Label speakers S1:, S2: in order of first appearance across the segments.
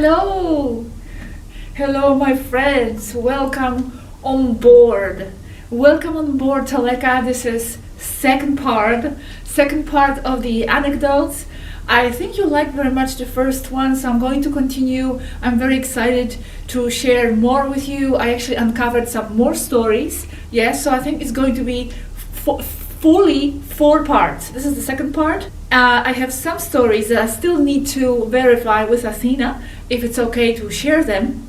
S1: Hello! Hello, my friends. Welcome on board. Welcome on board, Toleka. This is second part of the anecdotes. I think you liked very much the first one, so I'm going to continue. I'm very excited to share more with you. I actually uncovered some more stories. Yes, so I think it's going to be fully 4 parts. This is the second part. I have some stories that I still need to verify with Athena if it's okay to share them.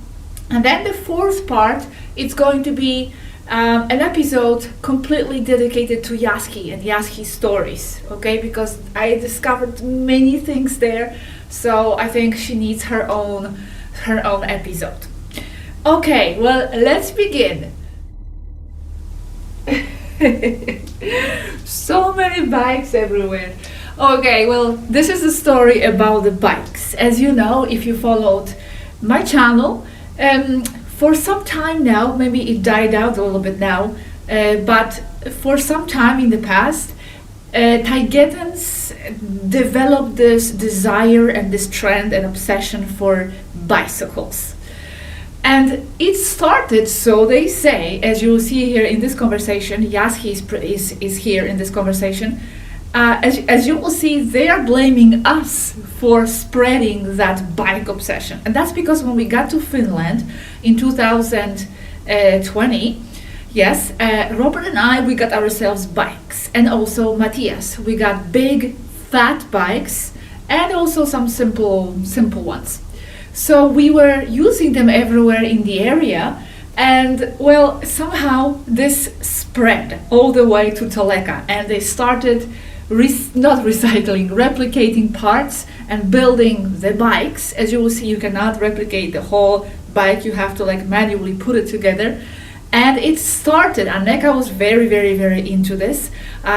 S1: And then the fourth part, it's going to be an episode completely dedicated to Yaski and Yaski's stories, okay? Because I discovered many things there, so I think she needs her own episode. Okay, well, let's begin. So many bikes everywhere. Okay, well, this is a story about the bikes. As you know, if you followed my channel, for some time now, maybe it died out a little bit now, but for some time in the past, Taygetans developed this desire and this trend and obsession for bicycles. And it started, so they say, as you will see here in this conversation, Yaski is here in this conversation. As you will see, they are blaming us for spreading that bike obsession. And that's because when we got to Finland in 2020, yes, Robert and I, we got ourselves bikes. And also Matthias, we got big, fat bikes and also some simple ones. So we were using them everywhere in the area. And well, somehow this spread all the way to Toleka. And they started replicating parts and building the bikes. As you will see, you cannot replicate the whole bike. You have to manually put it together. And it started, Aneeka was very, very, very into this.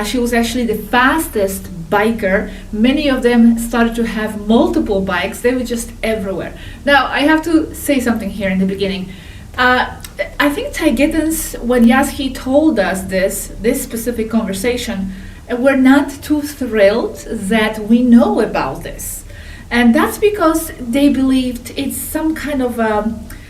S1: She was actually the fastest biker. Many of them started to have multiple bikes. They were just everywhere. Now, I have to say something here in the beginning. I think Taygetans, when Yaski told us this specific conversation, we're not too thrilled that we know about this. And that's because they believed it's some kind of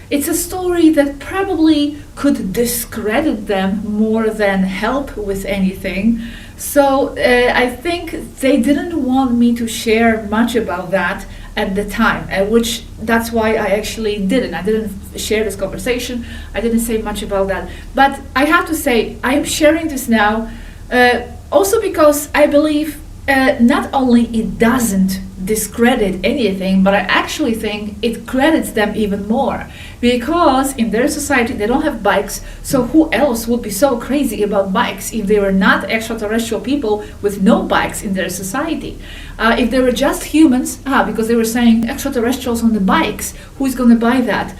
S1: it's a story that probably could discredit them more than help with anything. So I think they didn't want me to share much about that at the time, which that's why I actually didn't. I didn't share this conversation. I didn't say much about that. But I have to say, I'm sharing this now also because I believe not only it doesn't discredit anything, but I actually think it credits them even more, because in their society they don't have bikes, so who else would be so crazy about bikes if they were not extraterrestrial people with no bikes in their society? If they were just humans, because they were saying extraterrestrials on the bikes, who is going to buy that?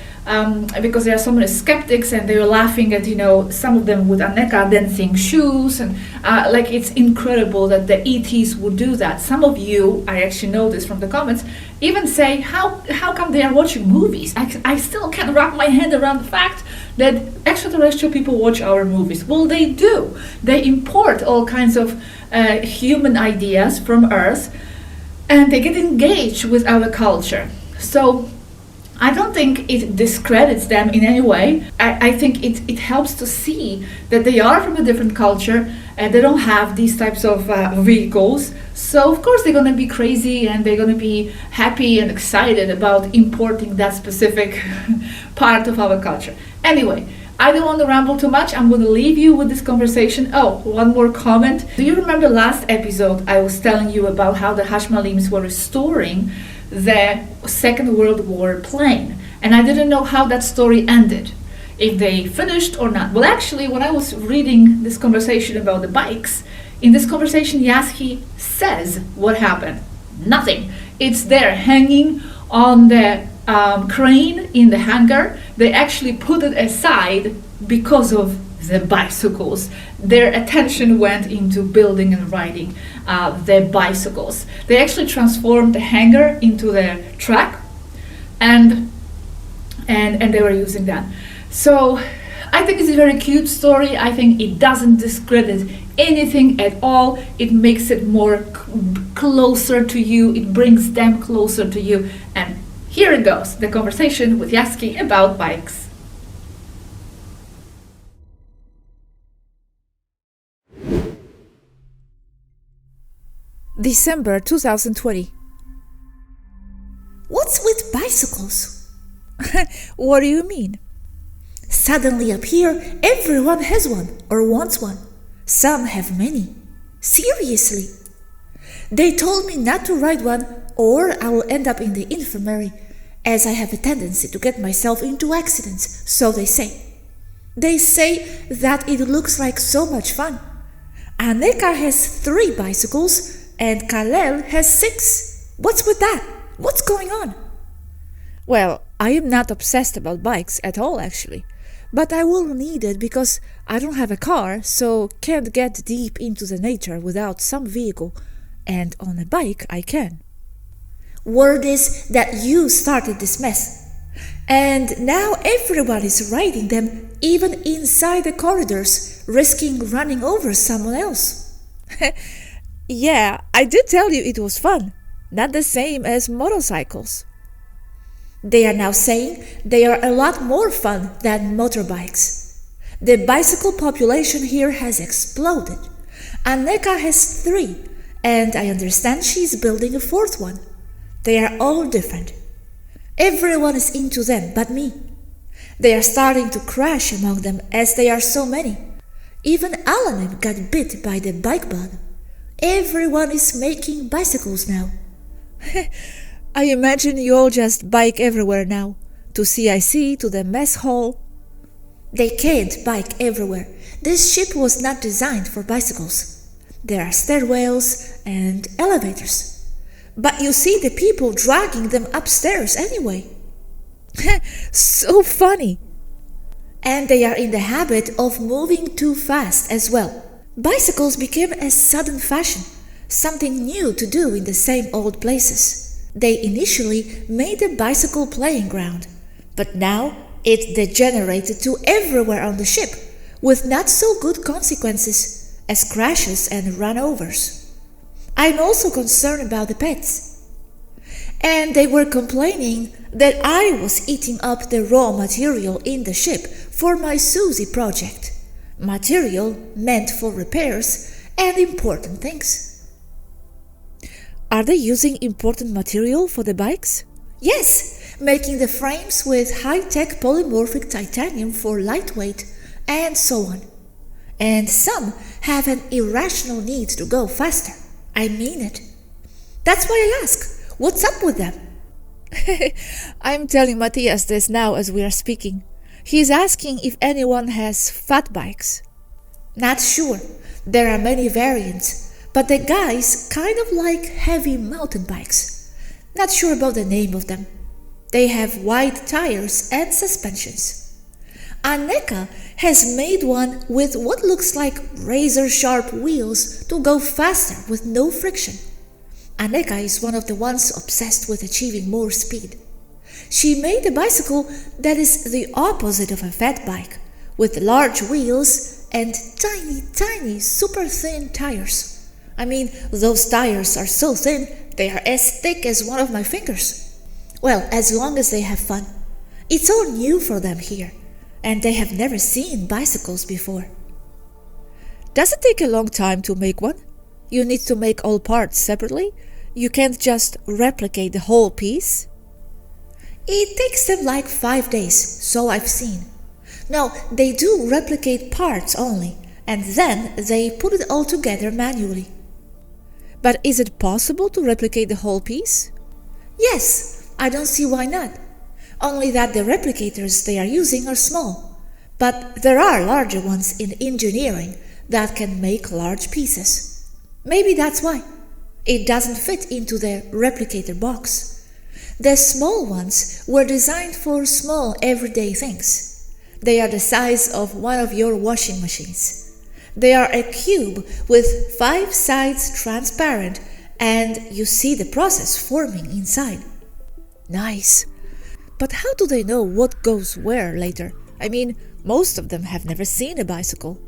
S1: Because there are so many skeptics, and they were laughing at, some of them with Aneeka dancing shoes, and it's incredible that the ETs would do that. Some of you, I actually know this from the comments, even say, how come they are watching movies? I still can't wrap my head around the fact that extraterrestrial people watch our movies. Well, they do. They import all kinds of human ideas from Earth, and they get engaged with our culture. So I don't think it discredits them in any way. I think it helps to see that they are from a different culture and they don't have these types of vehicles. So of course they're going to be crazy and they're going to be happy and excited about importing that specific part of our culture. Anyway, I don't want to ramble too much. I'm going to leave you with this conversation. Oh, one more comment. Do you remember last episode I was telling you about how the Hashmalims were restoring the Second World War plane? And I didn't know how that story ended, if they finished or not. Well, actually, when I was reading this conversation about the bikes, in this conversation, Yaski says what happened. Nothing. It's there hanging on the crane in the hangar. They actually put it aside because of the bicycles. Their attention went into building and riding the bicycles. They actually transformed the hangar into the track, and they were using that. So I think it's a very cute story. I think it doesn't discredit anything at all. It makes it more closer to you. It brings them closer to you. And Here it goes, the conversation with Yaski about bikes.
S2: December 2020.
S3: What's with bicycles?
S2: What do you mean?
S3: Suddenly up here, everyone has one or wants one. Some have many. Seriously. They told me not to ride one or I will end up in the infirmary, as I have a tendency to get myself into accidents, so they say. They say that it looks like so much fun. Aneeka has 3 bicycles and Kalel has 6. What's with that? What's going on?
S2: Well, I am not obsessed about bikes at all actually, but I will need it because I don't have a car, so can't get deep into the nature without some vehicle, and on a bike I can.
S3: Word is that you started this mess, and now everyone is riding them even inside the corridors, risking running over someone else.
S2: Yeah, I did tell you it was fun. Not the same as motorcycles.
S3: They are now saying they are a lot more fun than motorbikes. The bicycle population here has exploded. Aneeka has 3, and I understand she's building a 4th one. They are all different. Everyone is into them but me. They are starting to crash among them as they are so many. Even Alanin got bit by the bike bug. Everyone is making bicycles now.
S2: I imagine you all just bike everywhere now, to CIC, to the mess hall.
S3: They can't bike everywhere. This ship was not designed for bicycles. There are stairwells and elevators. But you see the people dragging them upstairs anyway.
S2: So funny.
S3: And they are in the habit of moving too fast as well. Bicycles became a sudden fashion, something new to do in the same old places. They initially made a bicycle playing ground, but now it degenerated to everywhere on the ship, with not so good consequences as crashes and runovers. I'm also concerned about the pets. And they were complaining that I was eating up the raw material in the ship for my Susie project. Material meant for repairs and important things.
S2: Are they using important material for the bikes?
S3: Yes, making the frames with high-tech polymorphic titanium for lightweight and so on. And some have an irrational need to go faster. I mean it. That's why I ask, what's up with them?
S2: I'm telling Matthias this now as we are speaking. He's asking if anyone has fat bikes.
S3: Not sure. There are many variants, but the guys kind of like heavy mountain bikes. Not sure about the name of them. They have wide tires and suspensions. Aneeka has made one with what looks like razor-sharp wheels to go faster with no friction. Aneeka is one of the ones obsessed with achieving more speed. She made a bicycle that is the opposite of a fat bike, with large wheels and tiny, super thin tires. I mean, those tires are so thin, they are as thick as one of my fingers. Well, as long as they have fun. It's all new for them here, and they have never seen bicycles before.
S2: Does it take a long time to make one? You need to make all parts separately? You can't just replicate the whole piece?
S3: It takes them like 5 days, so I've seen. No, they do replicate parts only, and then they put it all together manually.
S2: But is it possible to replicate the whole piece?
S3: Yes, I don't see why not. Only that the replicators they are using are small. But there are larger ones in engineering that can make large pieces. Maybe that's why. It doesn't fit into the replicator box. The small ones were designed for small everyday things. They are the size of one of your washing machines. They are a cube with 5 sides transparent, and you see the process forming inside.
S2: Nice. But how do they know what goes where later? I mean, most of them have never seen a bicycle.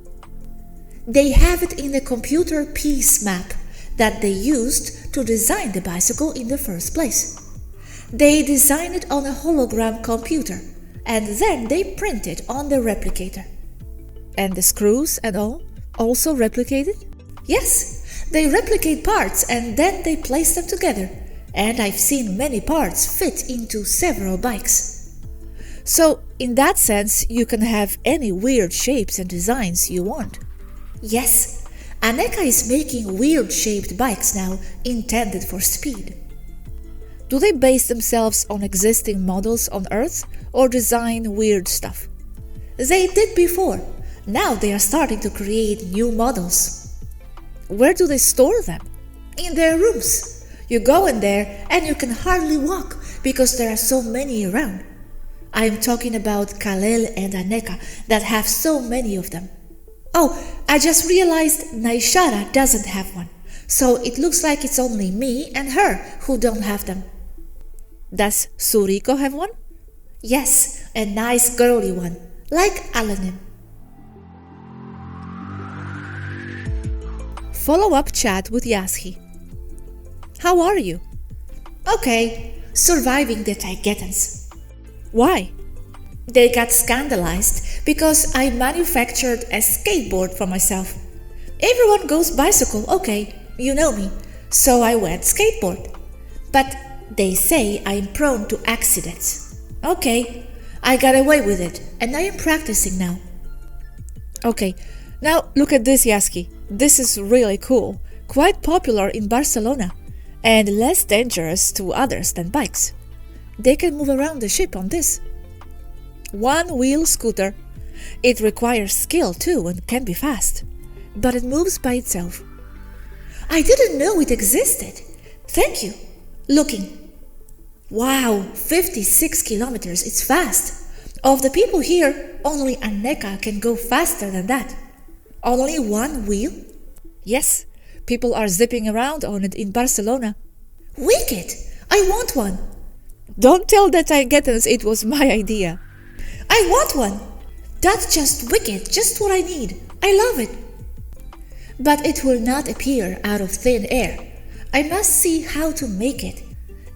S3: They have it in the computer piece map that they used to design the bicycle in the first place. They design it on a hologram computer, and then they print it on the replicator.
S2: And the screws and all also replicated?
S3: Yes, they replicate parts and then they place them together, and I've seen many parts fit into several bikes.
S2: So, in that sense, you can have any weird shapes and designs you want.
S3: Yes, Aneeka is making weird-shaped bikes now, intended for speed.
S2: Do they base themselves on existing models on Earth or design weird stuff?
S3: They did before. Now they are starting to create new models.
S2: Where do they store them?
S3: In their rooms. You go in there and you can hardly walk because there are so many around. I am talking about Kalel and Aneeka that have so many of them. Oh, I just realized Naishara doesn't have one, so it looks like it's only me and her who don't have them.
S2: Does Suriko have one?
S3: Yes, a nice girly one, like Alanin.
S2: Follow-up chat with Yaschi. How are you?
S3: Okay, surviving the Taygetans.
S2: Why?
S3: They got scandalized because I manufactured a skateboard for myself. Everyone goes bicycle, okay, you know me, so I went skateboard. But they say I'm prone to accidents. Okay, I got away with it and I am practicing now.
S2: Okay, now look at this, Yaschi. This is really cool, quite popular in Barcelona, and less dangerous to others than bikes. They can move around the ship on this. One-wheel scooter. It requires skill too and can be fast, but it moves by itself.
S3: I didn't know it existed. Thank you. Looking. Wow, 56 kilometers, it's fast. Of the people here, only Aneeka can go faster than that. Only one wheel?
S2: Yes, people are zipping around on it in Barcelona.
S3: Wicked! I want one.
S2: Don't tell the Taygetans it was my idea.
S3: I want one. That's just wicked, just what I need. I love it. But it will not appear out of thin air. I must see how to make it.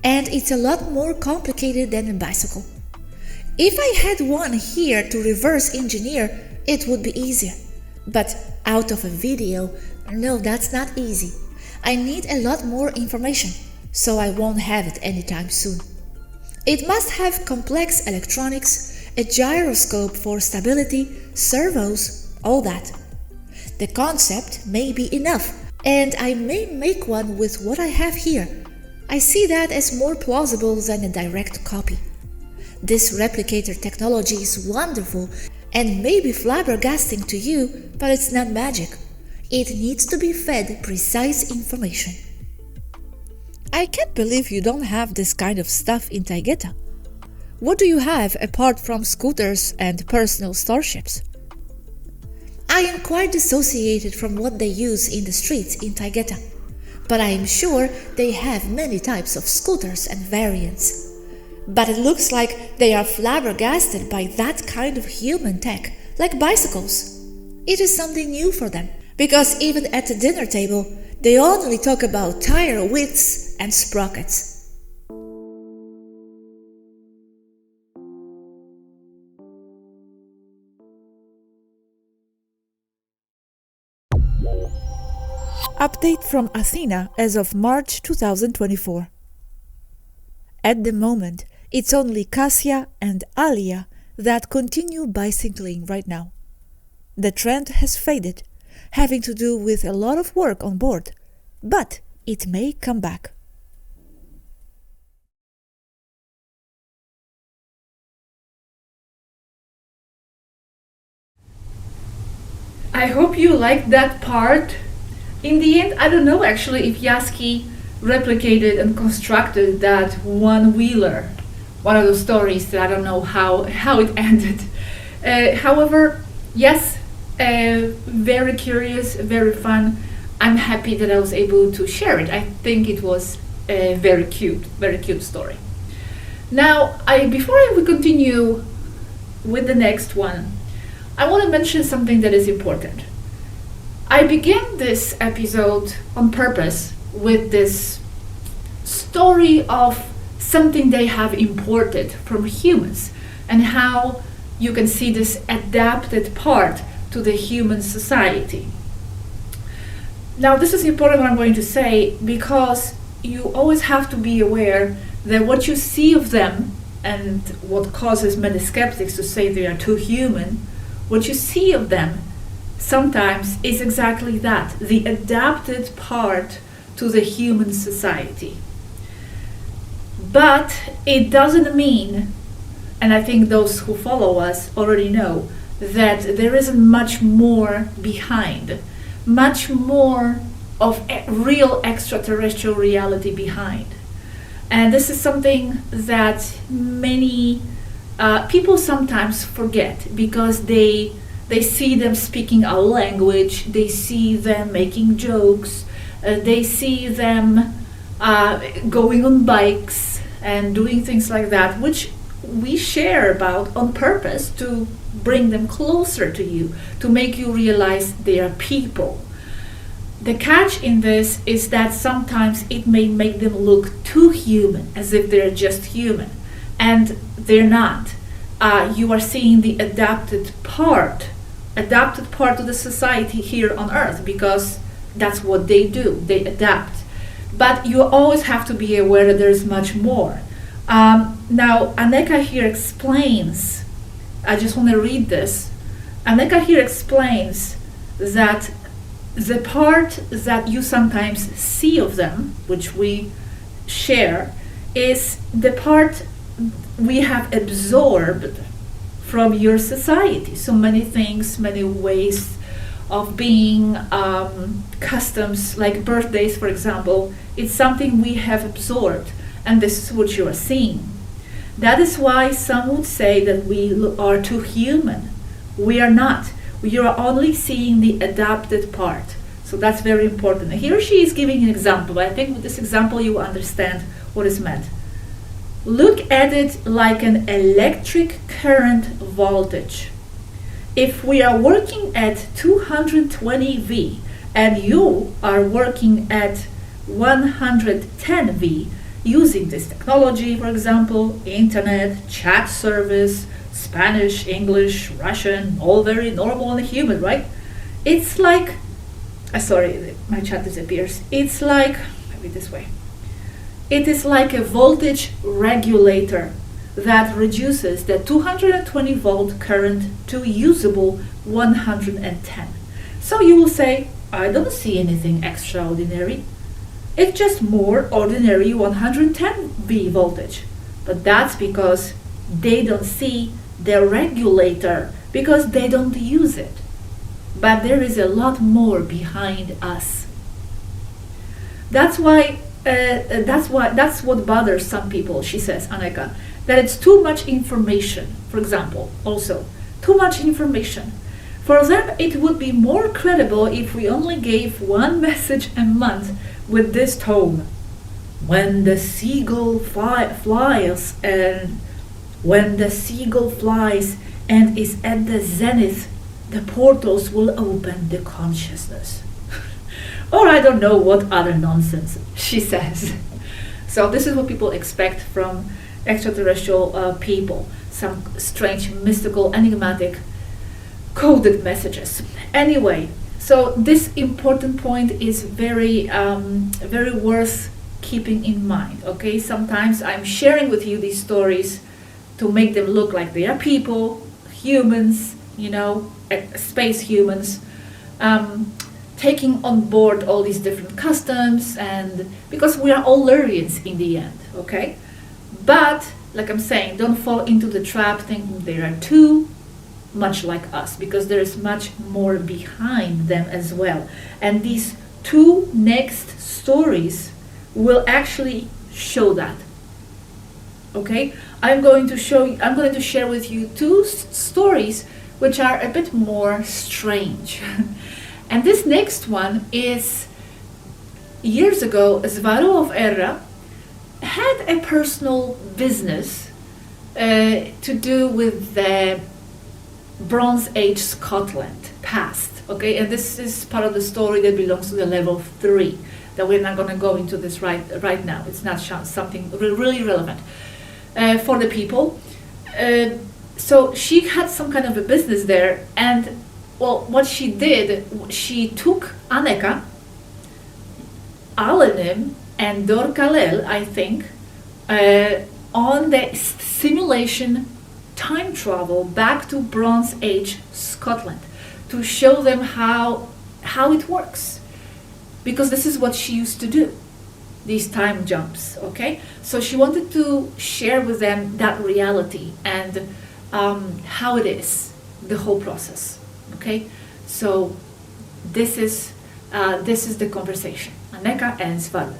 S3: And it's a lot more complicated than a bicycle. If I had one here to reverse engineer, it would be easier. But out of a video, no, that's not easy. I need a lot more information, so I won't have it anytime soon. It must have complex electronics, a gyroscope for stability, servos, all that. The concept may be enough, and I may make one with what I have here. I see that as more plausible than a direct copy. This replicator technology is wonderful and may be flabbergasting to you, but it's not magic. It needs to be fed precise information.
S2: I can't believe you don't have this kind of stuff in Taygeta. What do you have apart from scooters and personal starships?
S3: I am quite dissociated from what they use in the streets in Taygeta, but I am sure they have many types of scooters and variants. But it looks like they are flabbergasted by that kind of human tech, like bicycles. It is something new for them, because even at the dinner table, they only talk about tire widths and sprockets.
S2: Update from Athena as of March 2024. At the moment, it's only Cassia and Alia that continue bicycling right now. The trend has faded, having to do with a lot of work on board, but it may come back.
S1: I hope you liked that part. In the end, I don't know actually if Yaschi replicated and constructed that one-wheeler. One of those stories that I don't know how it ended. However, yes, very curious, very fun. I'm happy that I was able to share it. I think it was a very cute story. Now, before we continue with the next one, I want to mention something that is important. I began this episode on purpose with this story of something they have imported from humans, and how you can see this adapted part to the human society. Now, this is important what I'm going to say, because you always have to be aware that what you see of them, and what causes many skeptics to say they are too human, what you see of them sometimes is exactly that, the adapted part to the human society. But it doesn't mean, and I think those who follow us already know, that there isn't much more behind, much more of real extraterrestrial reality behind. And this is something that many people sometimes forget, because they see them speaking our language, they see them making jokes, they see them going on bikes and doing things like that, which we share about on purpose to bring them closer to you, to make you realize they are people. The catch in this is that sometimes it may make them look too human, as if they're just human, and they're not. You are seeing the adapted part of the society here on Earth, because that's what they do, they adapt. But you always have to be aware that there's much more. Now, Aneeka here explains, I just want to read this. Aneeka here explains that the part that you sometimes see of them, which we share, is the part we have absorbed from your society. So many things, many ways of being, customs, like birthdays, for example, it's something we have absorbed, and this is what you are seeing. That is why some would say that we are too human. We are not. We are only seeing the adapted part. So that's very important. Here she is giving an example. I think with this example you understand what is meant. Look at it like an electric current voltage. If we are working at 220 V and you are working at 110 V, using this technology, for example, internet, chat service, Spanish, English, Russian, all very normal and human, right? It's like, sorry, my chat disappears. It's like, maybe this way. It is like a voltage regulator that reduces the 220 volt current to usable 110. So you will say, I don't see anything extraordinary. It's just more ordinary 110 V voltage. But that's because they don't see the regulator, because they don't use it. But there is a lot more behind us. That's what bothers some people, she says, Aneeka, that it's too much information. For example, also, too much information. For them, it would be more credible if we only gave one message a month with this tone. When the seagull flies and is at the zenith, the portals will open the consciousness. Or I don't know what other nonsense, she says. So this is what people expect from extraterrestrial people. Some strange, mystical, enigmatic, coded messages. Anyway, so this important point is very, very worth keeping in mind, okay? Sometimes I'm sharing with you these stories to make them look like they are people, humans, space humans, taking on board all these different customs, and because we are all Lyrians in the end, okay? But, like I'm saying, don't fall into the trap thinking they are too much like us, because there is much more behind them as well. And these two next stories will actually show that. Okay, I'm going to share with you two stories which are a bit more strange. And this next one is, years ago, SWARUU of Erra had a personal business to do with the Bronze Age Scotland past. Okay, and this is part of the story that belongs to the level 3. that we're not going to go into this right now. It's not something really relevant for the people. So she had some kind of a business there, and well, what she did, she took Aneeka, ARIEN, and Dhor K, I think, on the simulation time travel back to Bronze Age Scotland to show them how it works, because this is what she used to do, these time jumps. Okay, so she wanted to share with them that reality and how it is, the whole process. Okay, so this is the conversation, Aneeka and SWARUU.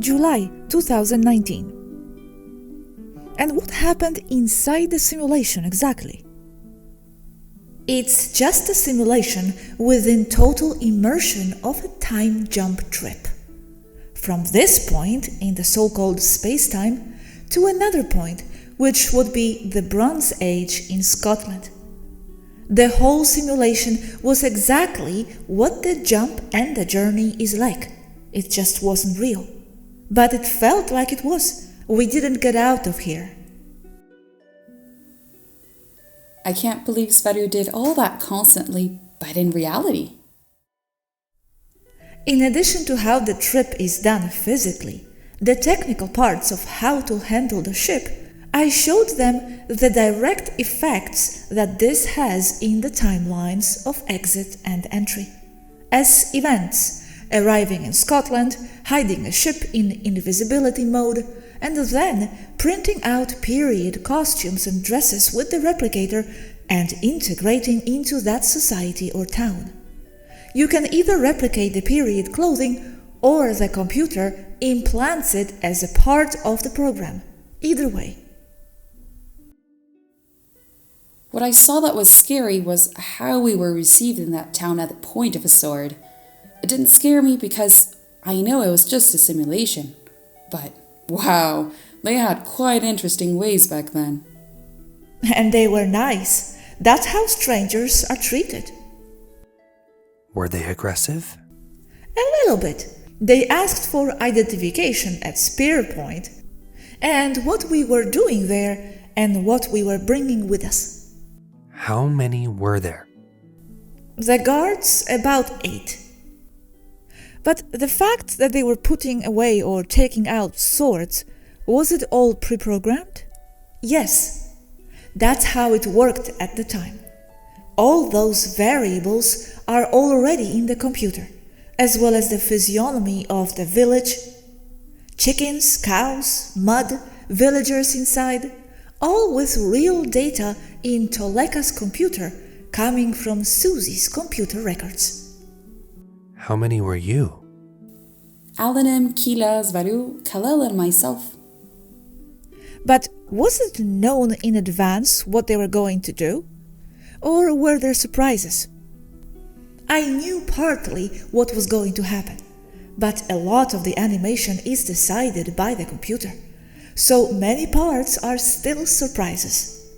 S2: July 2019. And what happened inside the simulation exactly?
S3: It's just a simulation within total immersion of a time jump trip. From this point in the so-called space-time to another point, which would be the Bronze Age in Scotland. The whole simulation was exactly what the jump and the journey is like. It just wasn't real. But it felt like it was. We didn't get out of here.
S4: I can't believe SWARUU did all that constantly, but in reality.
S3: In addition to how the trip is done physically, the technical parts of how to handle the ship, I showed them the direct effects that this has in the timelines of exit and entry. As events, arriving in Scotland, hiding a ship in invisibility mode, and then printing out period costumes and dresses with the replicator and integrating into that society or town. You can either replicate the period clothing or the computer implants it as a part of the program. Either way.
S4: What I saw that was scary was how we were received in that town at the point of a sword. It didn't scare me because I know it was just a simulation. But wow, they had quite interesting ways back then.
S3: And they were nice. That's how strangers are treated.
S5: Were they aggressive?
S3: A little bit. They asked for identification at spear point, and what we were doing there, and what we were bringing with us.
S5: How many were there?
S3: The guards, about 8.
S2: But the fact that they were putting away or taking out swords, was it all pre-programmed?
S3: Yes, that's how it worked at the time. All those variables are already in the computer, as well as the physiognomy of the village, chickens, cows, mud, villagers inside, all with real data in Toleka's computer coming from Susie's computer records.
S5: How many were you?
S4: ARIEN, Kila, SWARUU, Kalel, and myself.
S2: But was it known in advance what they were going to do? Or were there surprises?
S3: I knew partly what was going to happen, but a lot of the animation is decided by the computer, so many parts are still surprises.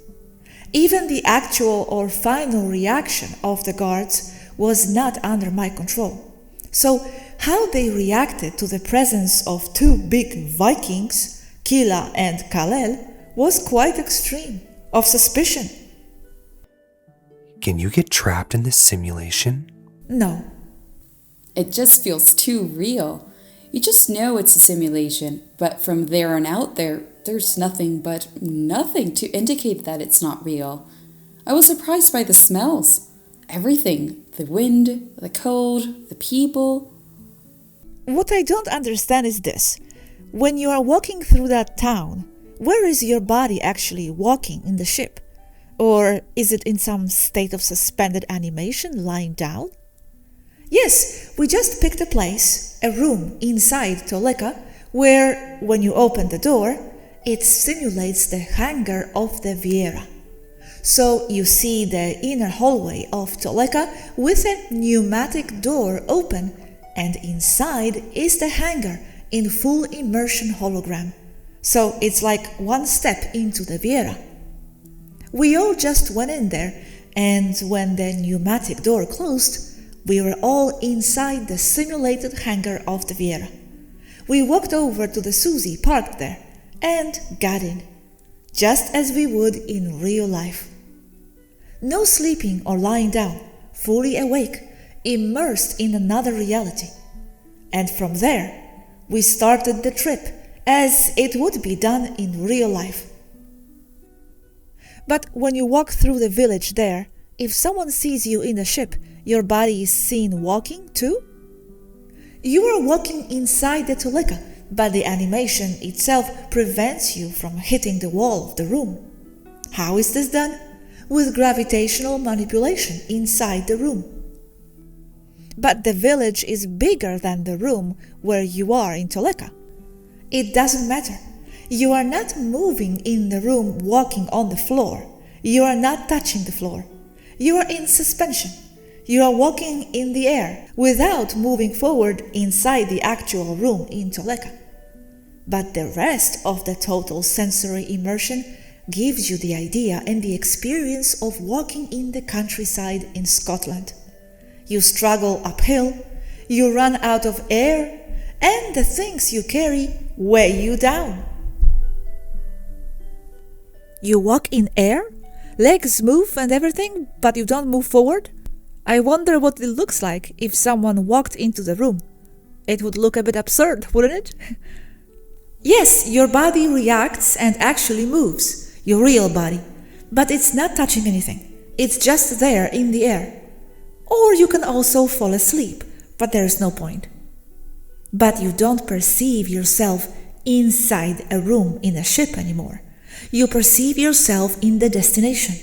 S3: Even the actual or final reaction of the guards was not under my control, so how they reacted to the presence of 2 big Vikings, Kila and Kalel, was quite extreme, of suspicion.
S5: Can you get trapped in this simulation?
S3: No.
S4: It just feels too real. You just know it's a simulation, but from there on out there's nothing but nothing to indicate that it's not real. I was surprised by the smells. Everything. The wind, the cold, the people.
S2: What I don't understand is this. When you are walking through that town, where is your body actually walking in the ship? Or is it in some state of suspended animation lying down?
S3: Yes, we just picked a place, a room inside Toleka, where, when you open the door, it simulates the hangar of the Viera. So you see the inner hallway of Toleka with a pneumatic door open, and inside is the hangar in full immersion hologram. So it's like one step into the Viera. We all just went in there, and when the pneumatic door closed, we were all inside the simulated hangar of the Viera. We walked over to the Susie parked there and got in, just as we would in real life. No sleeping or lying down, fully awake, immersed in another reality. And from there, we started the trip as it would be done in real life.
S2: But when you walk through the village there, if someone sees you in the ship, your body is seen walking too?
S3: You are walking inside the Toleka, but the animation itself prevents you from hitting the wall of the room. How is this done? With gravitational manipulation inside the room.
S2: But the village is bigger than the room where you are in Toleka.
S3: It doesn't matter. You are not moving in the room walking on the floor. You are not touching the floor. You are in suspension. You are walking in the air without moving forward inside the actual room in Toleka. But the rest of the total sensory immersion gives you the idea and the experience of walking in the countryside in Scotland. You struggle uphill, you run out of air, and the things you carry weigh you down.
S2: You walk in air? Legs move and everything, but you don't move forward? I wonder what it looks like if someone walked into the room. It would look a bit absurd, wouldn't it?
S3: Yes, your body reacts and actually moves, your real body, but it's not touching anything. It's just there in the air. Or you can also fall asleep, but there is no point. But you don't perceive yourself inside a room in a ship anymore. You perceive yourself in the destination.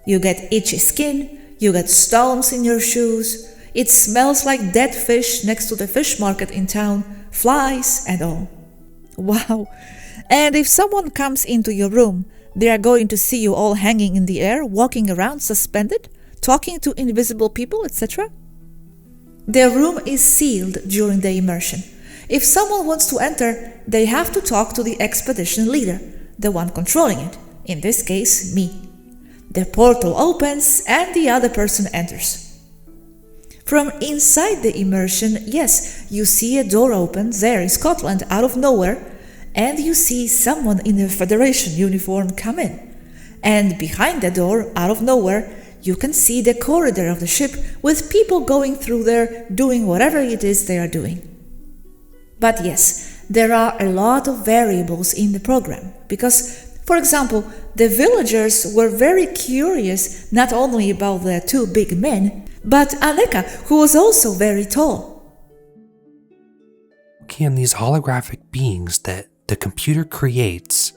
S3: You get itchy skin, you get stones in your shoes, it smells like dead fish next to the fish market in town, flies and all.
S2: Wow! And if someone comes into your room, they are going to see you all hanging in the air, walking around suspended, talking to invisible people, etc.?
S3: The room is sealed during the immersion. If someone wants to enter, they have to talk to the expedition leader, the one controlling it, in this case, me. The portal opens and the other person enters. From inside the immersion, yes, you see a door open there in Scotland out of nowhere, and you see someone in a Federation uniform come in. And behind the door, out of nowhere, you can see the corridor of the ship with people going through there doing whatever it is they are doing. But yes, there are a lot of variables in the program because, for example, the villagers were very curious not only about the two big men, but Aneeka, who was also very tall.
S5: Can these holographic beings that the computer creates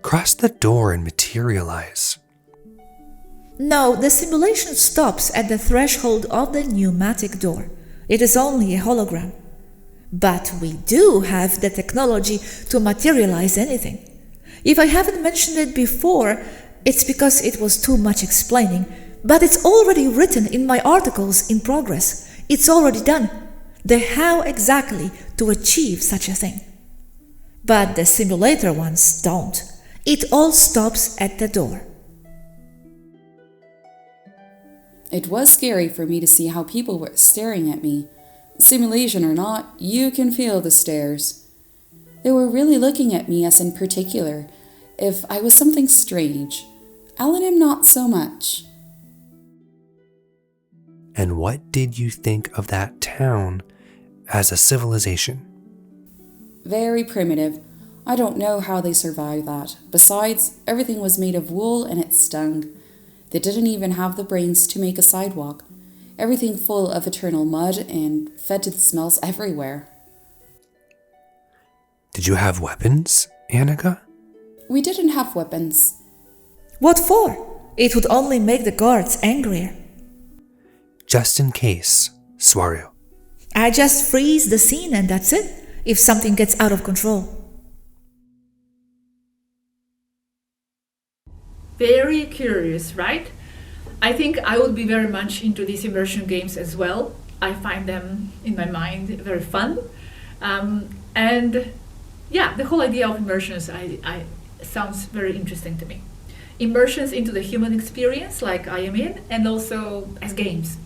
S5: cross the door and materialize?
S3: No, the simulation stops at the threshold of the pneumatic door. It is only a hologram. But we do have the technology to materialize anything. If I haven't mentioned it before, it's because it was too much explaining, but it's already written in my articles in progress. It's already done. The how exactly to achieve such a thing. But the simulator ones don't. It all stops at the door.
S4: It was scary for me to see how people were staring at me. Simulation or not, you can feel the stares. They were really looking at me as in particular. If I was something strange, Alanim not so much.
S5: And what did you think of that town as a civilization?
S4: Very primitive. I don't know how they survived that. Besides, everything was made of wool and it stung. They didn't even have the brains to make a sidewalk. Everything full of eternal mud and fetid smells everywhere.
S5: Did you have weapons, Aneeka?
S4: We didn't have weapons.
S3: What for? It would only make the guards angrier.
S5: Just in case, SWARUU.
S3: I just freeze the scene and that's it, if something gets out of control.
S1: Very curious, right? I think I would be very much into these immersion games as well. I find them, in my mind, very fun. And yeah, the whole idea of immersions sounds very interesting to me. immersions into the human experience, like I am in, and also as games.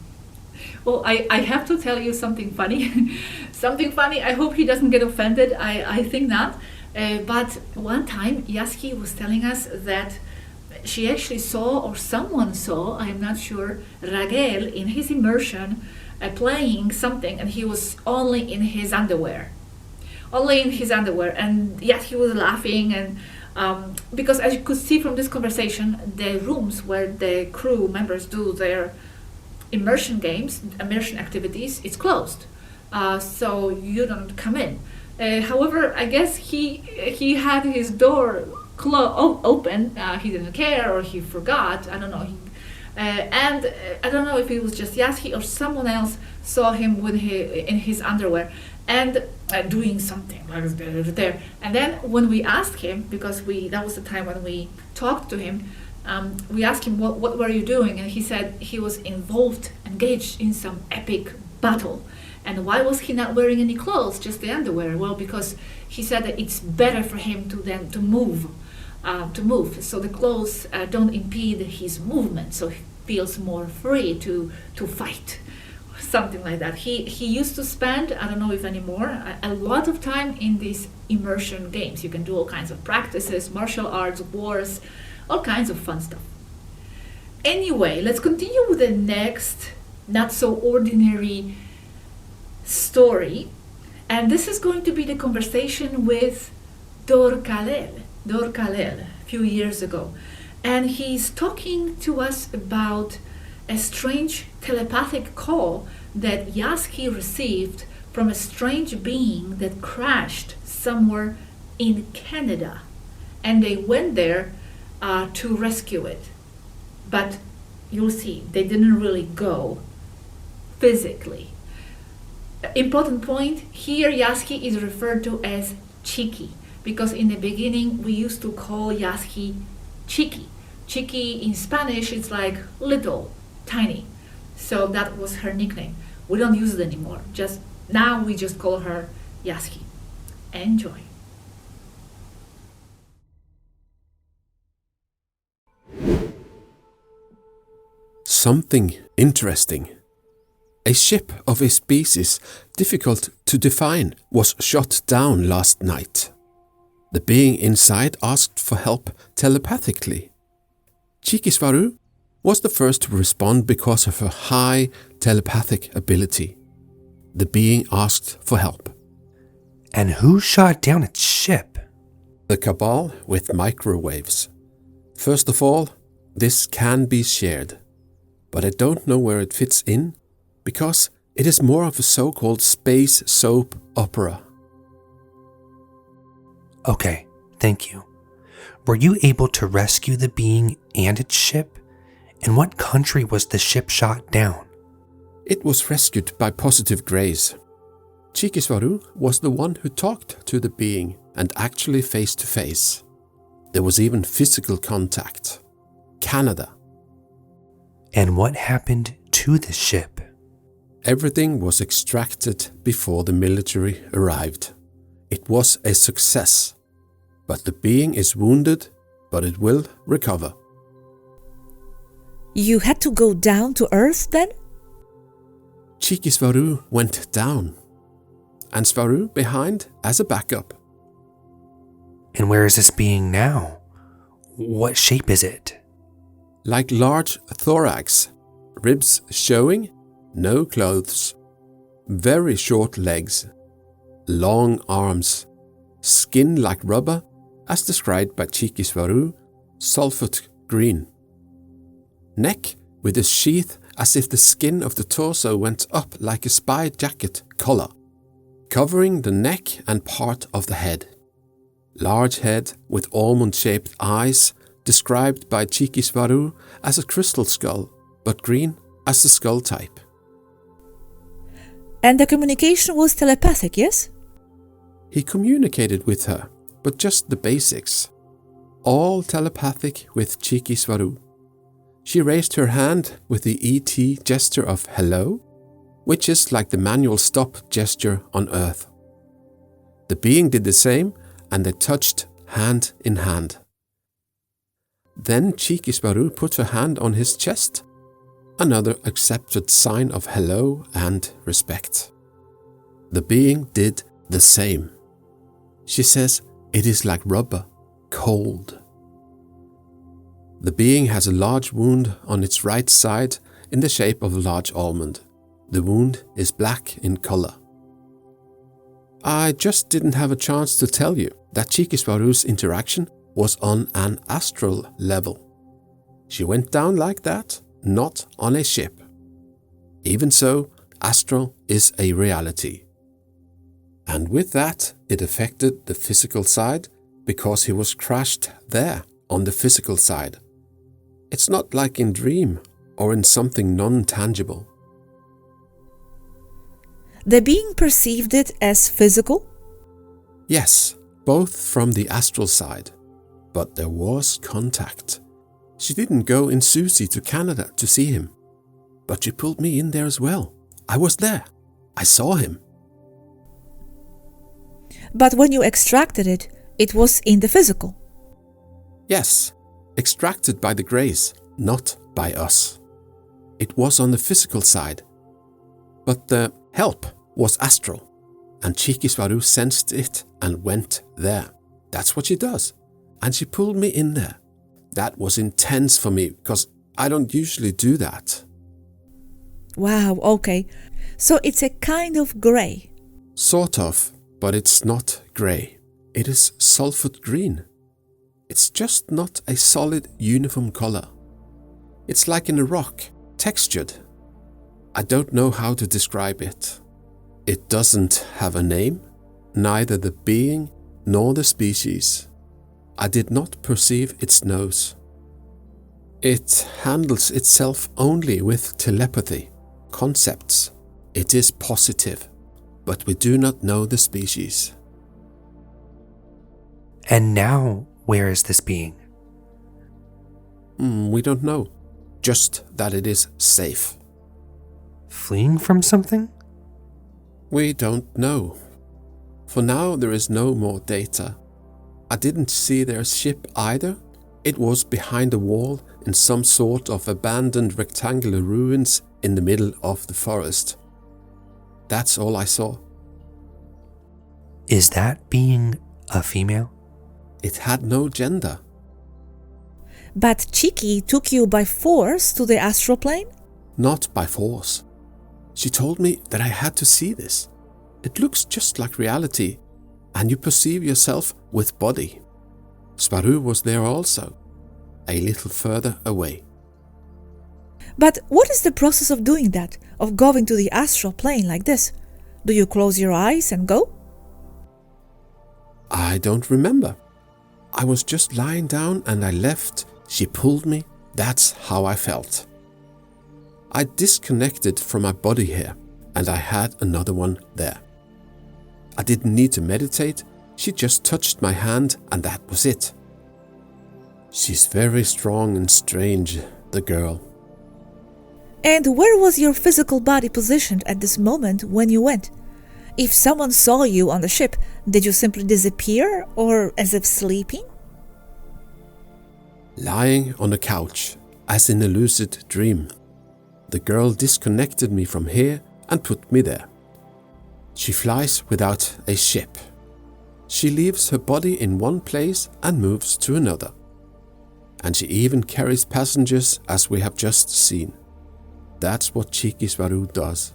S1: Well, I have to tell you something funny. Something funny. I hope he doesn't get offended. I think not. But one time, Yaski was telling us that she actually saw, or someone saw, I'm not sure, Ragel in his immersion playing something, and he was only in his underwear. Only in his underwear. And yes, he was laughing, and because as you could see from this conversation, the rooms where the crew members do their immersion games, immersion activities, it's closed. So you don't come in. However, I guess he had his door open. He didn't care, or he forgot. I don't know. And I don't know if it was just Yaski or someone else saw him in his underwear and doing something like there. And then when we asked him, because that was the time when we talked to him, we asked him what were you doing, and he said he was engaged in some epic battle. And why was he not wearing any clothes, just the underwear? Well, because he said that it's better for him to move. So the clothes don't impede his movement, so he feels more free to fight, something like that. He used to spend, I don't know if anymore, a lot of time in these immersion games. You can do all kinds of practices, martial arts, wars, all kinds of fun stuff. Anyway, let's continue with the next not so ordinary story, and this is going to be the conversation with Dhor K, a few years ago, and he's talking to us about a strange telepathic call that Yaski received from a strange being that crashed somewhere in Canada, and they went there to rescue it. But you'll see, they didn't really go physically. Important point, here Yaski is referred to as Chiqui, because in the beginning we used to call Yaski Chiqui. Chiqui in Spanish, it's like little, tiny. So that was her nickname. We don't use it anymore. Now we just call her Yaski. Enjoy.
S6: Something interesting. A ship of a species difficult to define was shot down last night. The being inside asked for help telepathically. SWARUU was the first to respond because of her high telepathic ability. The being asked for help.
S5: And who shot down its ship?
S6: The cabal with microwaves. First of all, this can be shared, but I don't know where it fits in, because it is more of a so-called space soap opera.
S5: Okay, thank you. Were you able to rescue the being and its ship? In what country was the ship shot down?
S6: It was rescued by positive grace. SWARUU was the one who talked to the being, and actually face to face. There was even physical contact. Canada.
S5: And what happened to the ship?
S6: Everything was extracted before the military arrived. It was a success. But the being is wounded, but it will recover.
S2: You had to go down to Earth then?
S6: SWARUU went down, and SWARUU behind as a backup.
S5: And where is this being now? What shape is it?
S6: Like large thorax, ribs showing, no clothes, very short legs, long arms, skin like rubber, as described by SWARUU, sulphate green. Neck with a sheath as if the skin of the torso went up like a spy jacket collar, covering the neck and part of the head. Large head with almond-shaped eyes, described by SWARUU as a crystal skull, but green as the skull type.
S2: And the communication was telepathic, yes?
S6: He communicated with her, but just the basics. All telepathic with SWARUU. She raised her hand with the ET gesture of hello, which is like the manual stop gesture on Earth. The being did the same, and they touched hand in hand. Then cheeky SWARUU put her hand on his chest. Another accepted sign of hello and respect. The being did the same. She says it is like rubber, cold. The being has a large wound on its right side in the shape of a large almond. The wound is black in color. I just didn't have a chance to tell you that cheeky SWARUU's interaction was on an astral level. She went down like that, not on a ship. Even so, astral is a reality. And with that, it affected the physical side because he was crashed there on the physical side. It's not like in dream or in something non-tangible.
S2: The being perceived it as physical?
S6: Yes, both from the astral side. But there was contact. She didn't go in Susie to Canada to see him. But she pulled me in there as well. I was there. I saw him.
S2: But when you extracted it, it was in the physical.
S6: Yes, extracted by the Greys, not by us. It was on the physical side. But the help was astral, and cheeky SWARUU sensed it and went there. That's what she does. And she pulled me in there. That was intense for me, because I don't usually do that.
S2: Wow, okay. So it's a kind of grey.
S6: Sort of, but it's not grey. It is sulphate green. It's just not a solid uniform color. It's like in a rock, textured. I don't know how to describe it. It doesn't have a name, neither the being nor the species. I did not perceive its nose. It handles itself only with telepathy, concepts. It is positive, but we do not know the species.
S5: And now, where is this being?
S6: We don't know, just that it is safe.
S5: Fleeing from something?
S6: We don't know. For now, there is no more data. I didn't see their ship either. It was behind a wall in some sort of abandoned rectangular ruins in the middle of the forest. That's all I saw.
S5: Is that being a female?
S6: It had no gender.
S2: But Cheeky took you by force to the astral plane?
S6: Not by force. She told me that I had to see this. It looks just like reality, and you perceive yourself with body. SWARUU was there also, a little further away.
S2: But what is the process of doing that, of going to the astral plane like this? Do you close your eyes and go?
S6: I don't remember. I was just lying down and I left. She pulled me. That's how I felt. I disconnected from my body here, and I had another one there. I didn't need to meditate. She just touched my hand and that was it. She's very strong and strange, the girl.
S2: And where was your physical body positioned at this moment when you went? If someone saw you on the ship, did you simply disappear or as if sleeping?
S6: Lying on a couch, as in a lucid dream. The girl disconnected me from here and put me there. She flies without a ship. She leaves her body in one place and moves to another. And she even carries passengers, as we have just seen. That's what cheeky SWARUU does.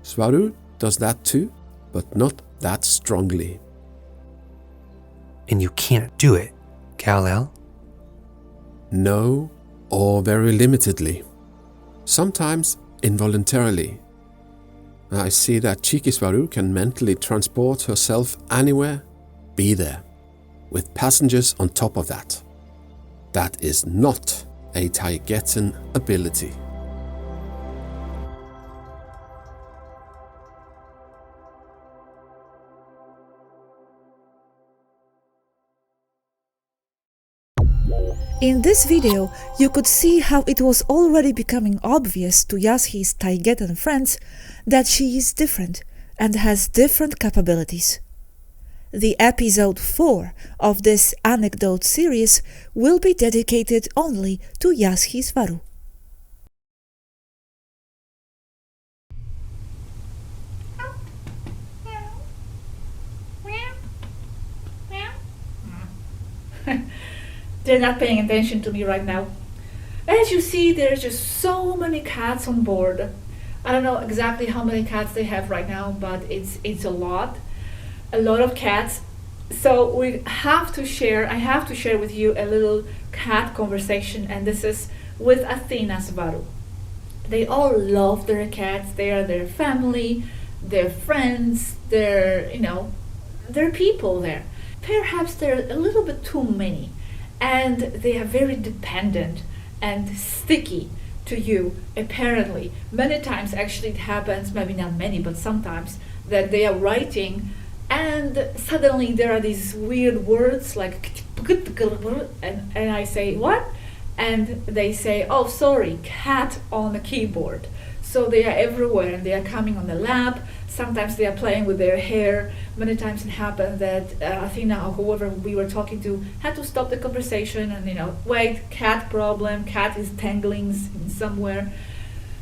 S6: SWARUU does that too, but not that strongly.
S5: And you can't do it, Kal-El?
S6: No, or very limitedly. Sometimes involuntarily. I see that cheeky SWARUU can mentally transport herself anywhere, be there, with passengers on top of that. That is not a Taygetan ability.
S2: In this video, you could see how it was already becoming obvious to Yashi's Taygetan friends that she is different and has different capabilities. The episode 4 of this anecdote series will be dedicated only to Jaski SWARUU.
S1: They're not paying attention to me right now. As you see, there's just so many cats on board. I don't know exactly how many cats they have right now, but it's a lot of cats. So I have to share with you a little cat conversation, and this is with Athena SWARUU. They all love their cats. They are their family, their friends, their people there. Perhaps they're a little bit too many, and they are very dependent and sticky to you, apparently. Many times, actually, it happens, maybe not many, but sometimes, that they are writing and suddenly there are these weird words like and I say, what? And they say, oh, sorry, cat on the keyboard. So they are everywhere and they are coming on the lap. Sometimes they are playing with their hair. Many times it happened that Athena or whoever we were talking to had to stop the conversation and, wait, cat problem, cat is tangling in somewhere.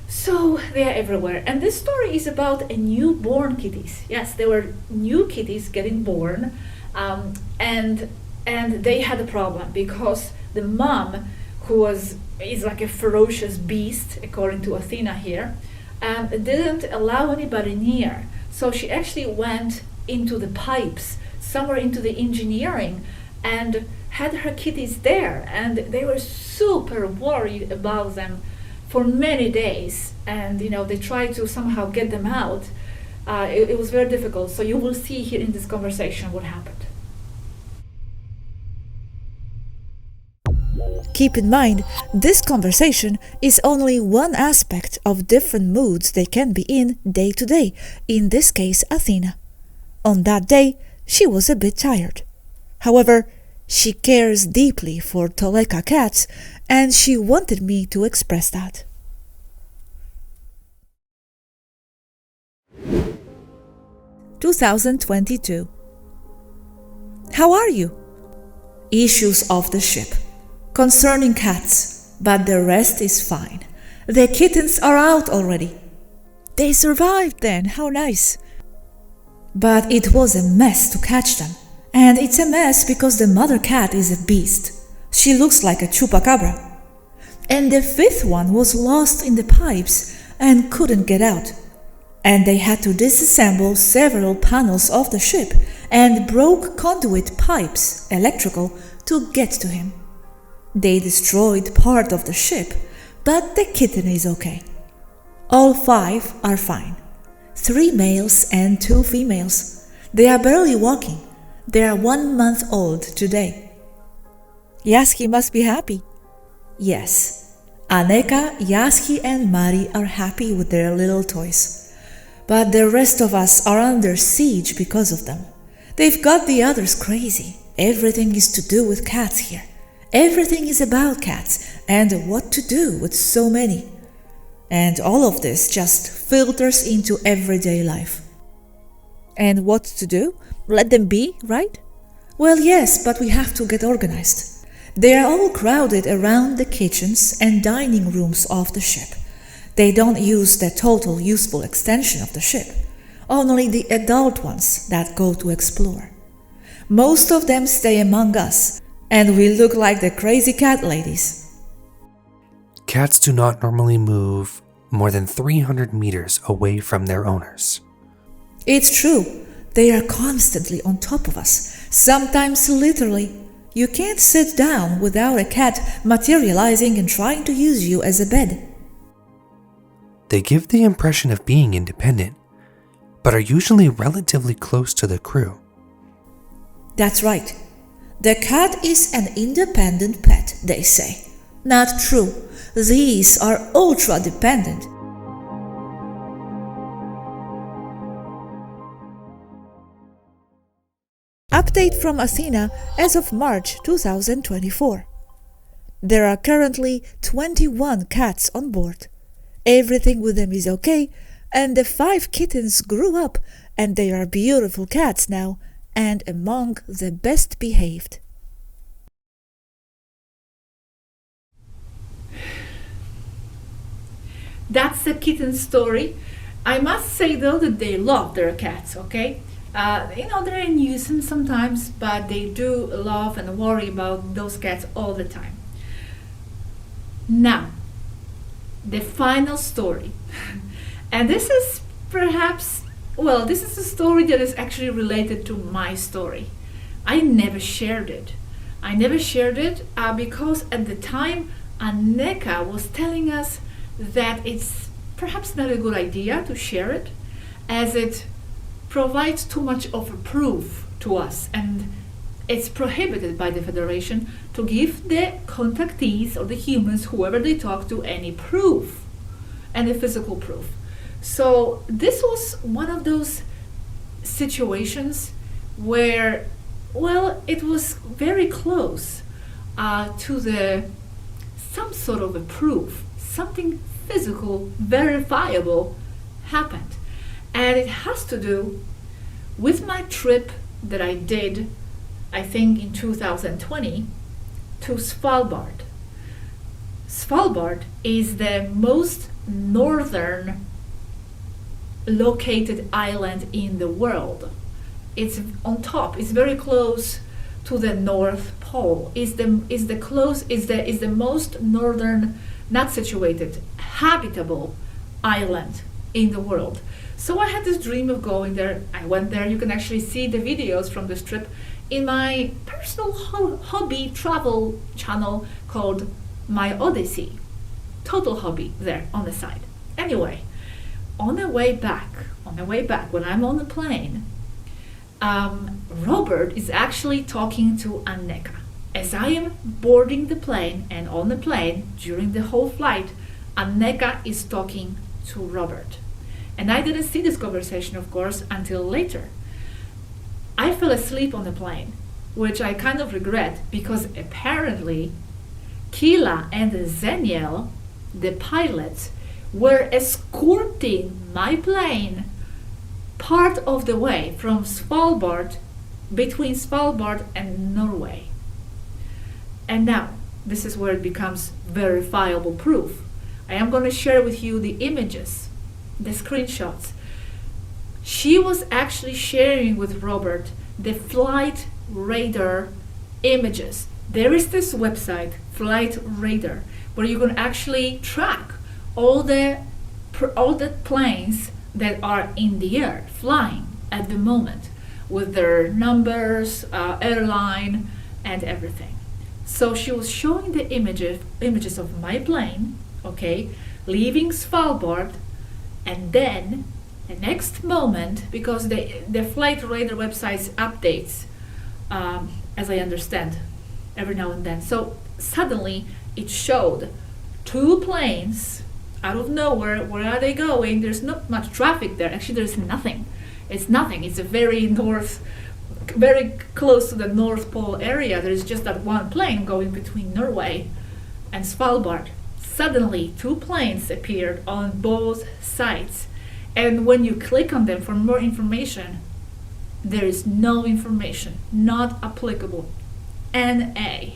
S1: So they are everywhere. And this story is about a newborn kitties. Yes, there were new kitties getting born, and they had a problem because the mom, who is like a ferocious beast, according to Athena here, didn't allow anybody near. So she actually went into the pipes, somewhere into the engineering, and had her kitties there. And they were super worried about them for many days. And, they tried to somehow get them out. It was very difficult. So you will see here in this conversation what happened.
S2: Keep in mind, this conversation is only one aspect of different moods they can be in day to day, in this case Athena. On that day, she was a bit tired. However, she cares deeply for Toleka cats, and she wanted me to express that. (2022) How are you? Issues of the ship. Concerning cats, but the rest is fine. The kittens are out already. They survived then, how nice. But it was a mess to catch them. And it's a mess because the mother cat is a beast. She looks like a chupacabra. And the fifth one was lost in the pipes and couldn't get out. And they had to disassemble several panels of the ship and broke conduit pipes, electrical, to get to him. They destroyed part of the ship, but the kitten is okay. All 5 are fine. 3 males and 2 females. They are barely walking. They are 1 month old today. Jaski must be happy. Yes, Aneeka, Jaski and Mari are happy with their little toys. But the rest of us are under siege because of them. They've got the others crazy. Everything is to do with cats here. Everything is about cats and what to do with so many. And all of this just filters into everyday life. And what to do? Let them be, right? Well, yes, but we have to get organized. They are all crowded around the kitchens and dining rooms of the ship. They don't use the total useful extension of the ship, only the adult ones that go to explore. Most of them stay among us, and we look like the crazy cat ladies.
S5: Cats do not normally move more than 300 meters away from their owners.
S2: It's true. They are constantly on top of us, sometimes literally. You can't sit down without a cat materializing and trying to use you as a bed.
S5: They give the impression of being independent, but are usually relatively close to the crew.
S2: That's right. The cat is an independent pet, they say. Not true. These are ultra-dependent. Update from Athena as of March 2024. There are currently 21 cats on board. Everything with them is okay, and the 5 kittens grew up, and they are beautiful cats now, and among the best behaved.
S1: That's the kitten story. I must say though that they love their cats, okay? They're a nuisance sometimes, but they do love and worry about those cats all the time. Now, the final story. And this is this is a story that is actually related to my story. I never shared it. Because at the time Aneeka was telling us that it's perhaps not a good idea to share it, as it provides too much of a proof to us, and it's prohibited by the Federation to give the contactees or the humans, whoever they talk to, any proof, any physical proof. So this was one of those situations where, it was very close to some sort of a proof, something physical, verifiable happened. And it has to do with my trip that I did, I think in 2020, to Svalbard. Svalbard is the most northern located island in the world. It's on top, it's very close to the North Pole. Is the most northern, not situated, habitable island in the world. So I had this dream of going there. I went there. You can actually see the videos from this trip in my personal hobby travel channel called My Odyssey. Total hobby there on the side. Anyway, on the way back, when I'm on the plane, Robert is actually talking to Aneeka. As I am boarding the plane and on the plane during the whole flight, Aneeka is talking to Robert. And I didn't see this conversation, of course, until later. I fell asleep on the plane, which I kind of regret, because apparently Kila and Zeniel, the pilots, were escorting my plane part of the way from Svalbard, between Svalbard and Norway. And now, this is where it becomes verifiable proof. I am going to share with you the images, the screenshots. She was actually sharing with Robert the flight radar images. There is this website, Flight Radar, where you can actually track all the planes that are in the air, flying at the moment, with their numbers, airline, and everything. So she was showing the images of my plane, okay, leaving Svalbard, and then the next moment, because the Flight Radar website updates, as I understand, every now and then. So suddenly it showed two planes out of nowhere. Where are they going? There's not much traffic there. Actually, there's nothing. It's nothing. It's a very close to the North Pole area. There's just that one plane going between Norway and Svalbard. Suddenly, two planes appeared on both sides. And when you click on them for more information, there is no information, not applicable. NA,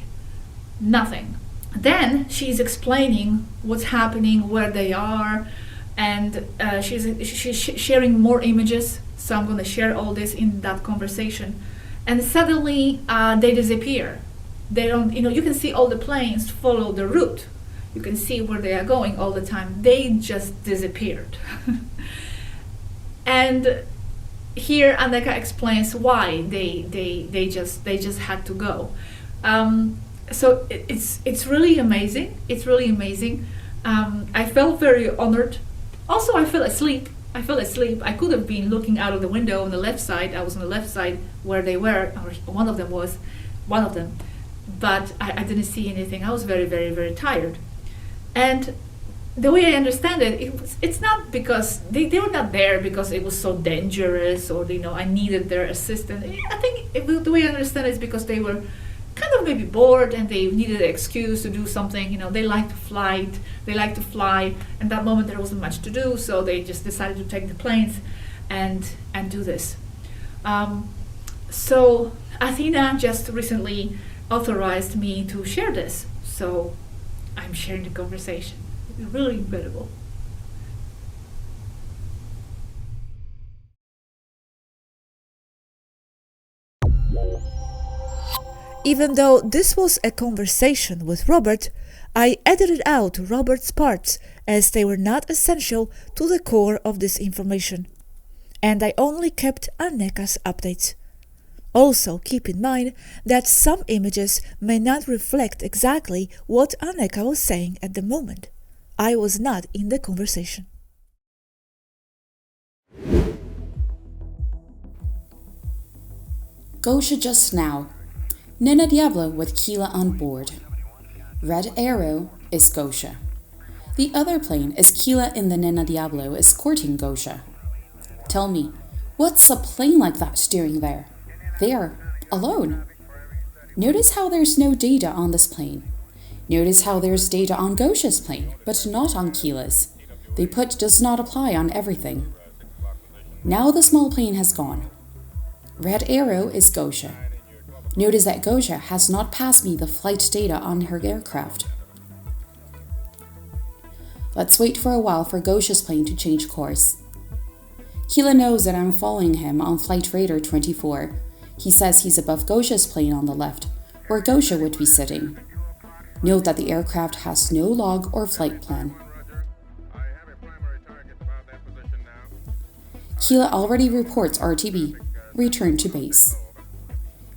S1: nothing. Then she's explaining what's happening, where they are, and she's sharing more images. So I'm going to share all this in that conversation. And suddenly they disappear. They don't, you can see all the planes follow the route. You can see where they are going all the time. They just disappeared. And here Aneeka explains why they just had to go. So it's really amazing. It's really amazing. I felt very honored. Also, I fell asleep. I could have been looking out of the window on the left side. I was on the left side where they were, or one of them. But I didn't see anything. I was very, very, very tired. And the way I understand it, it's not because they were not there because it was so dangerous, or I needed their assistance. I think the way I understand it is because they were kind of maybe bored and they needed an excuse to do something. They like to fly. And that moment there wasn't much to do, so they just decided to take the planes and do this. So Athena just recently authorized me to share this. So I'm sharing the conversation. It's really incredible.
S2: Even though this was a conversation with Robert, I edited out Robert's parts as they were not essential to the core of this information, and I only kept Aneeka's updates. Also keep in mind that some images may not reflect exactly what Aneeka was saying at the moment. I was not in the conversation.
S4: Gosha just now. Nena Diablo with Keela on board. Red Arrow is Gosha. The other plane is Keela in the Nena Diablo escorting Gosha. Tell me, what's a plane like that doing there? There, alone. Notice how there's no data on this plane. Notice how there's data on Gosha's plane, but not on Keela's. The put does not apply on everything. Now the small plane has gone. Red Arrow is Gosha. Notice that Gosha has not passed me the flight data on her aircraft. Let's wait for a while for Gosha's plane to change course. Keela knows that I'm following him on Flight Radar 24. He says he's above Gosha's plane on the left, where Gosha would be sitting. Note that the aircraft has no log or flight plan. Keela already reports RTB. Return to base.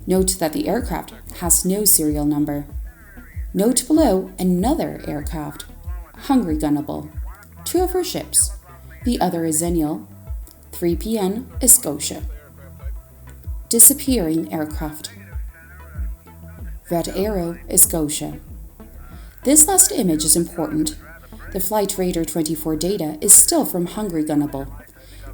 S4: Note that the aircraft has no serial number. Note below another aircraft, Hungry Gunnable. 2 of her ships. The other is Zenial. 3PN is Gosha. Disappearing aircraft. Red Arrow is Gosha. This last image is important. The Flight Radar 24 data is still from Hungry Gunnable.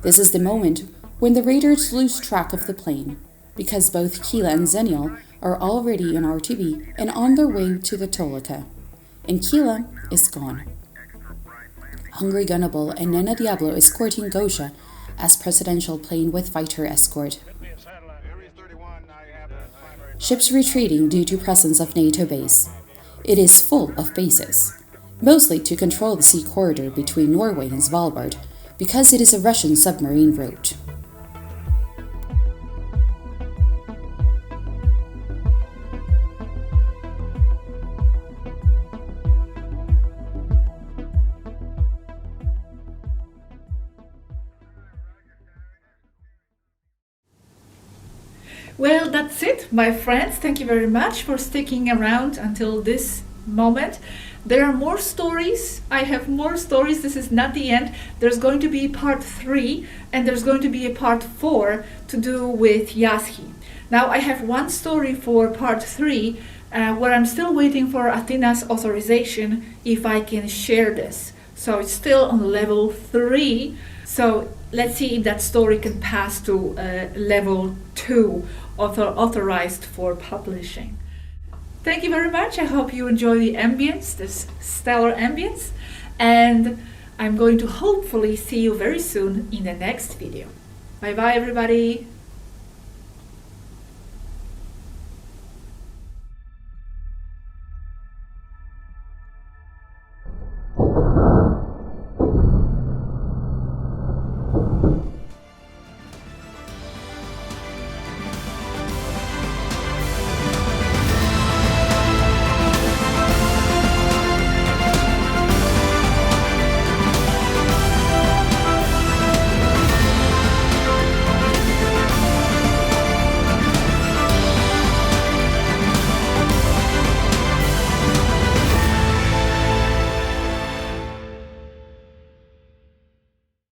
S4: This is the moment when the radars lose track of the plane, because both Keela and Zenial are already in RTB and on their way to the Toleka, and Keela is gone. Hungry Gunnable and Nena Diablo escorting Gosha as presidential plane with fighter escort. Ships retreating due to presence of NATO base. It is full of bases, mostly to control the sea corridor between Norway and Svalbard, because it is a Russian submarine route.
S1: Well, that's it, my friends. Thank you very much for sticking around until this moment. There are more stories. I have more stories. This is not the end. There's going to be part 3 and there's going to be a part 4 to do with Yaski. Now I have one story for part 3 where I'm still waiting for Athena's authorization if I can share this. So it's still on level 3. So let's see if that story can pass to level 2, authorized for publishing. Thank you very much. I hope you enjoy the ambience, this stellar ambience, and I'm going to hopefully see you very soon in the next video. Bye bye everybody.